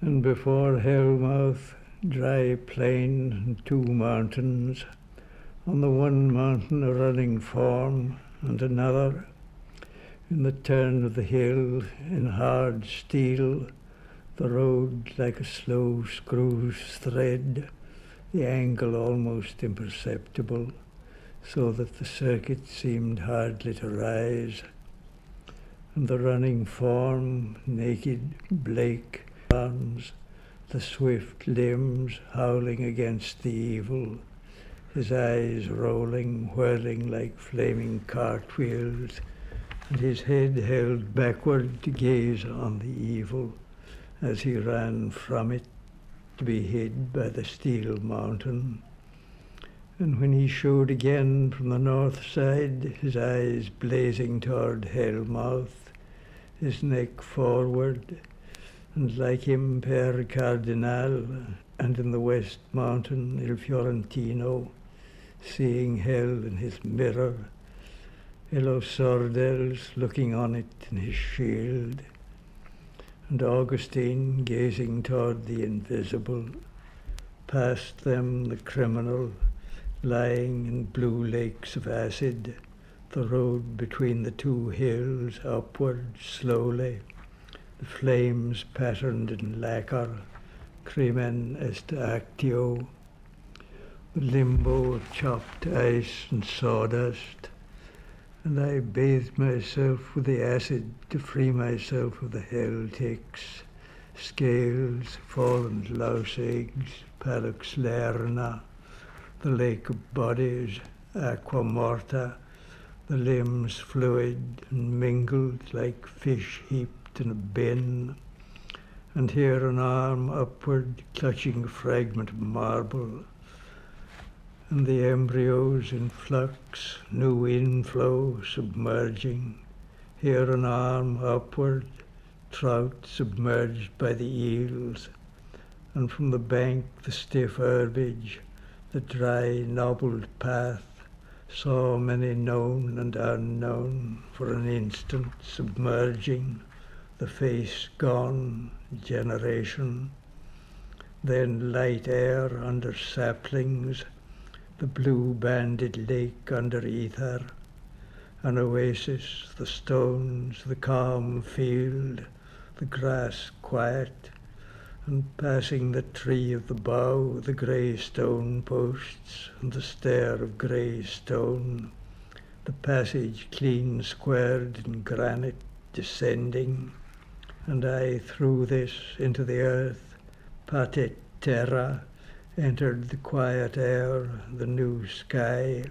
And before Hellmouth, dry plain and two mountains, on the one mountain a running form, and another, in the turn of the hill, in hard steel, the road like a slow screw's thread, the angle almost imperceptible, so that the circuit seemed hardly to rise. And the running form, naked, blake, arms, the swift limbs howling against the evil, his eyes rolling, whirling like flaming cartwheels, and his head held backward to gaze on the evil as he ran from it to be hid by the steel mountain. And when he showed again from the north side, his eyes blazing toward Hellmouth, his neck forward, and like him Per Cardinal, and in the west mountain Il Fiorentino, seeing hell in his mirror, Illo Sordel's looking on it in his shield, and Augustine gazing toward the invisible, past them the criminal, lying in blue lakes of acid, the road between the two hills upward slowly, the flames patterned in lacquer, crimen est actio, the limbo of chopped ice and sawdust, and I bathed myself with the acid to free myself of the hell ticks, scales, fallen louse eggs, palux lerna, the lake of bodies, aqua morta, the limbs fluid and mingled like fish heaped in a bin, and here an arm upward clutching a fragment of marble, and the embryos in flux, new inflow submerging, here an arm upward, trout submerged by the eels, and from the bank the stiff herbage, the dry knobbled path, saw many known and unknown for an instant submerging, the face gone, generation, then light air under saplings, the blue-banded lake under ether, an oasis, the stones, the calm field, the grass quiet, and passing the tree of the bough, the grey stone posts, and the stair of grey stone, the passage clean squared in granite descending, and I through this into the earth, patet terra, entered the quiet air, the new sky,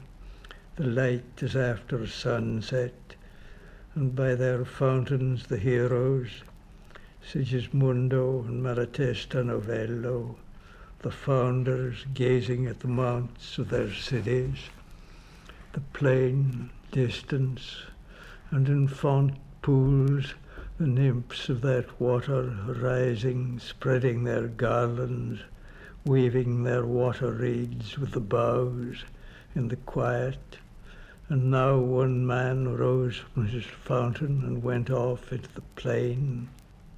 the light as after sunset, and by their fountains the heroes, Sigismundo and Malatesta Novello, the founders gazing at the mounts of their cities, the plain, distance, and in font pools the nymphs of that water rising, spreading their garlands, weaving their water reeds with the boughs in the quiet. And now one man rose from his fountain and went off into the plain,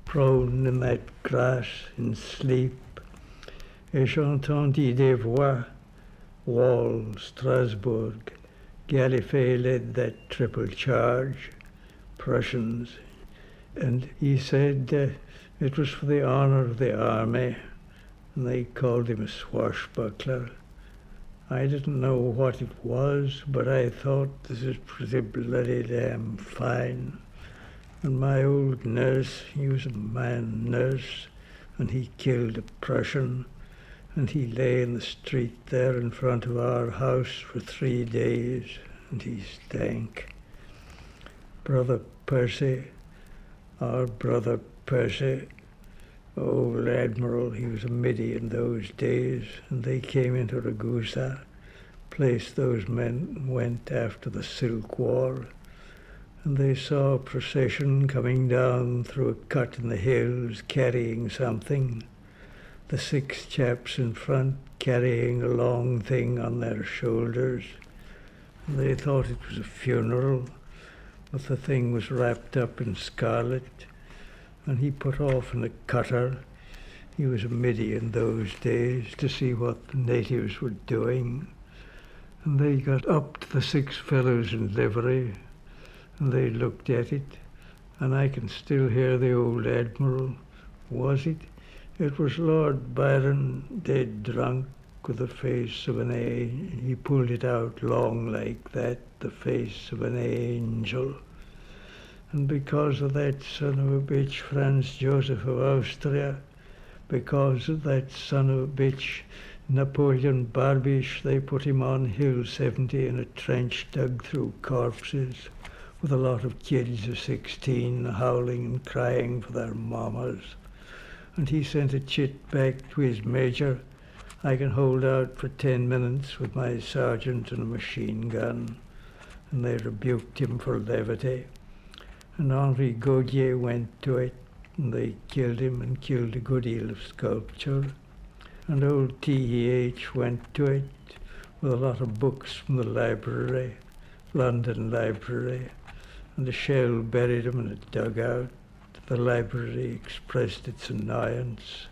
prone in that grass in sleep. Et j'entendis des voix, Wall, Strasbourg, Gallifet led that triple charge, Prussians, and he said it was for the honor of the army, and they called him a swashbuckler. I didn't know what it was, but I thought, this is pretty bloody damn fine. And my old nurse, he was a man nurse, and he killed a Prussian, and he lay in the street there in front of our house for 3 days, and he stank. Brother Percy, our brother Percy, old admiral, he was a middy in those days, and they came into Ragusa, place those men went after the Silk War, and they saw a procession coming down through a cut in the hills carrying something, the 6 chaps in front carrying a long thing on their shoulders. And they thought it was a funeral, but the thing was wrapped up in scarlet, and he put off in a cutter, He was a middy in those days to see what the natives were doing. And they got up to the 6 fellows in livery, and they looked at it, and I can still hear the old Admiral. Was it? It was Lord Byron, dead drunk, with the face of an he pulled it out long like that, the face of an angel. And because of that son of a bitch, Franz Joseph of Austria, because of that son of a bitch, Napoleon Barbiche, they put him on Hill 70 in a trench dug through corpses with a lot of kids of 16 howling and crying for their mamas. And he sent a chit back to his major. I can hold out for 10 minutes with my sergeant and a machine gun. And they rebuked him for levity. And Henri Gaudier went to it, and they killed him and killed a good deal of sculpture. And old T.E.H. went to it with a lot of books from the library, London Library, and the shell buried him in a dugout. The library expressed its annoyance,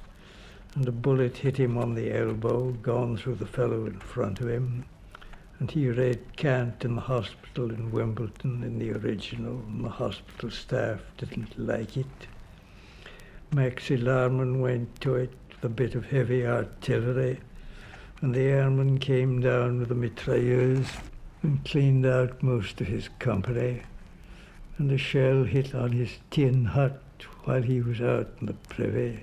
and a bullet hit him on the elbow, gone through the fellow in front of him, and he read Canto in the hospital in Wimbledon in the original, and the hospital staff didn't like it. Maxi Larman went to it with a bit of heavy artillery, and the airman came down with a mitrailleuse and cleaned out most of his company, and the shell hit on his tin hut while he was out in the privy,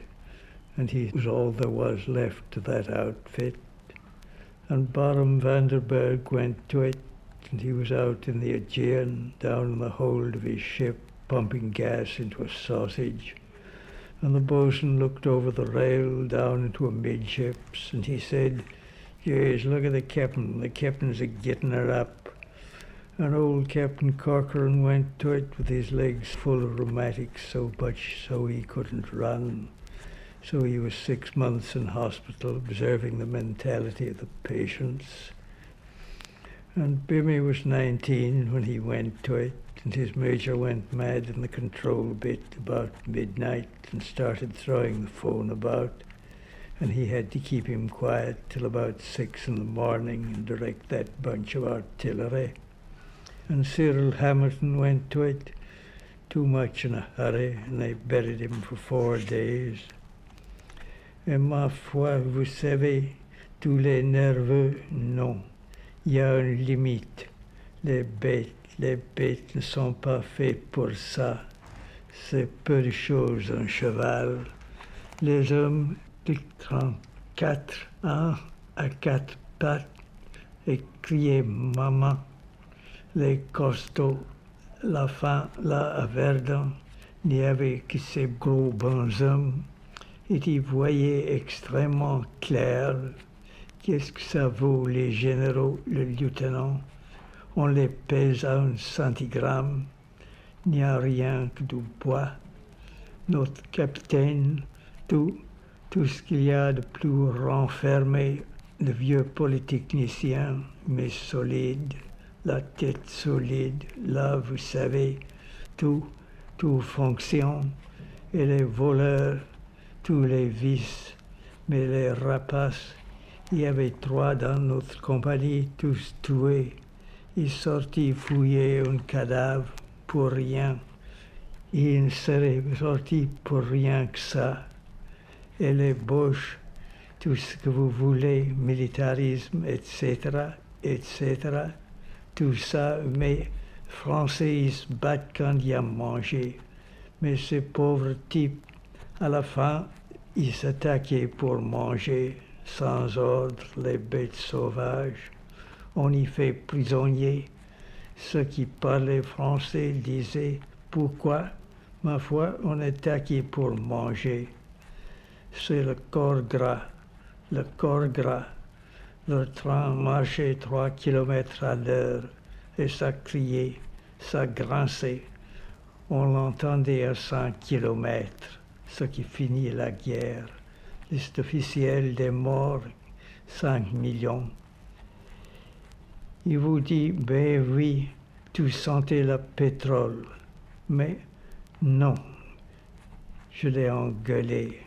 and he was all there was left to that outfit. And Baron Vanderberg went to it, and he was out in the Aegean, down in the hold of his ship, pumping gas into a sausage. And the boatswain looked over the rail down into amidships, and he said, "Yes, look at the captain's a-getting her up." And old Captain Corcoran went to it with his legs full of rheumatics so much so he couldn't run. So he was 6 months in hospital observing the mentality of the patients. And Bimmy was 19 when he went to it, and his major went mad in the control bit about midnight and started throwing the phone about, and he had to keep him quiet till about 6 in the morning and direct that bunch of artillery. And Cyril Hamilton went to it, too much in a hurry, and they buried him for 4 days. Et ma foi, vous savez, tous les nerveux, non. Il y a une limite. Les bêtes ne sont pas faites pour ça. C'est peu de choses un cheval. Les hommes de 34 ans à 4 pattes et criaient maman. Les costauds, la fin, là, à Verdun, n'y avait que ces gros bonshommes. Et ils voyaient extrêmement clair. Qu'est-ce que ça vaut, les généraux, le lieutenant? On les pèse à un centigramme. Il n'y a rien que du bois. Notre capitaine, tout ce qu'il y a de plus renfermé, le vieux polytechnicien, mais solide, la tête solide, là, vous savez, tout fonctionne. Et les voleurs, tous les vices, mais les rapaces, il y avait 3 dans notre compagnie, tous tués. Ils sortaient fouiller un cadavre pour rien. Ils seraient sortis pour rien que ça. Et les boches, tout ce que vous voulez, militarisme, etc., tout ça, mais Français, ils se battent quand il y a à manger. Mais ces pauvres types, à la fin, ils s'attaquaient pour manger, sans ordre, les bêtes sauvages. On y fait prisonnier. Ceux qui parlaient français disaient « Pourquoi, ma foi, on est attaqué pour manger ?» C'est le corps gras. Le train marchait 3 kilomètres à l'heure et ça criait, ça grinçait. On l'entendait à 100 kilomètres, ce qui finit la guerre. Liste officielle des morts, 5 millions. Il vous dit, ben oui, tu sentais le pétrole. Mais non, je l'ai engueulé.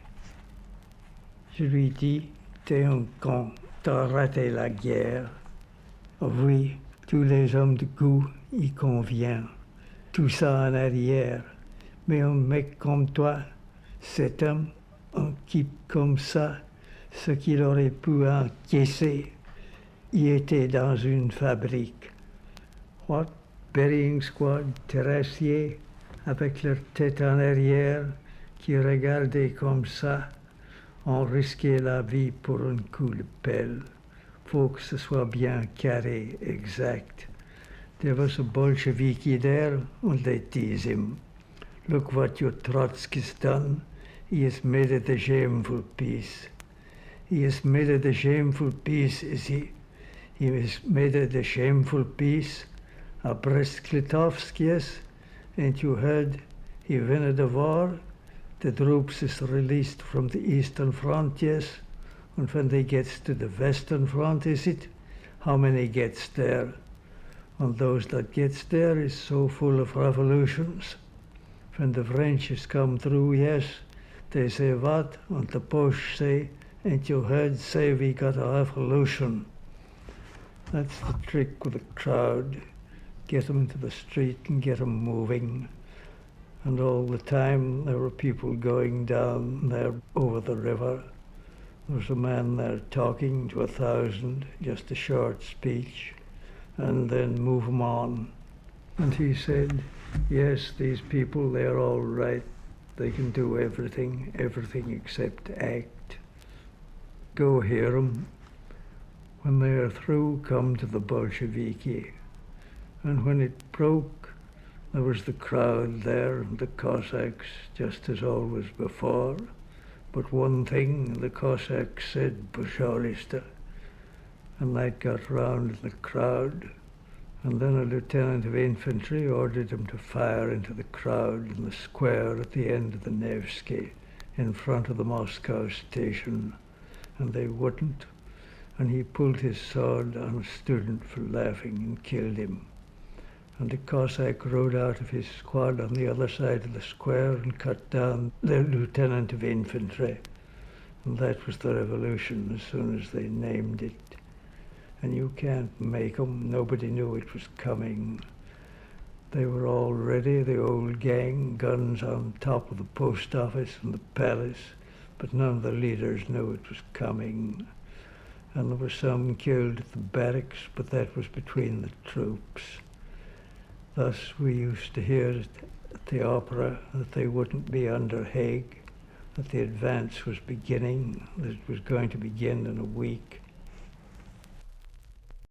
Je lui dis, t'es un con, t'as raté la guerre. Oui, tous les hommes de goût y convient. Tout ça en arrière. Mais un mec comme toi, cet homme, un type comme ça, ce qu'il aurait pu encaisser, il était dans une fabrique. What? Burying squad terrassiers, avec leur tête en arrière, qui regardaient comme ça, ont risqué la vie pour un coup de pelle. Faut que ce soit bien carré, exact. Det var så bolsjeviki där och det him. Look what your Trotsky's done. He has made it a shameful peace. He has made it a shameful peace, is he? He has made it a shameful peace. A Brest-Litovski's, ain't you heard? He won the war. The troops is released from the eastern front, yes. And when they gets to the western front, is it? How many gets there? And those that gets there is so full of revolutions. When the French has come through, yes, they say what? And the Boche say, ain't you heard say we got a revolution? That's the trick with the crowd. Get them into the street and get them moving. And all the time there were people going down there over the river. There was a man there talking to 1,000, just a short speech, and then move them on. And he said, yes, these people, they're all right. They can do everything except act. Go hear them. When they are through, come to the Bolsheviki. And when it broke, there was the crowd there, and the Cossacks, just as always before. But one thing the Cossacks said, Pashorista, and that got round in the crowd. And then a lieutenant of infantry ordered him to fire into the crowd in the square at the end of the Nevsky, in front of the Moscow station. And they wouldn't. And he pulled his sword on a student for laughing and killed him. And the Cossack rode out of his squad on the other side of the square and cut down the lieutenant of infantry. And that was the revolution as soon as they named it. And you can't make them. Nobody knew it was coming. They were all ready, the old gang, guns on top of the post office and the palace, but none of the leaders knew it was coming. And there were some killed at the barracks, but that was between the troops. Thus we used to hear at the opera that they wouldn't be under Haig, that the advance was beginning, that it was going to begin in a week.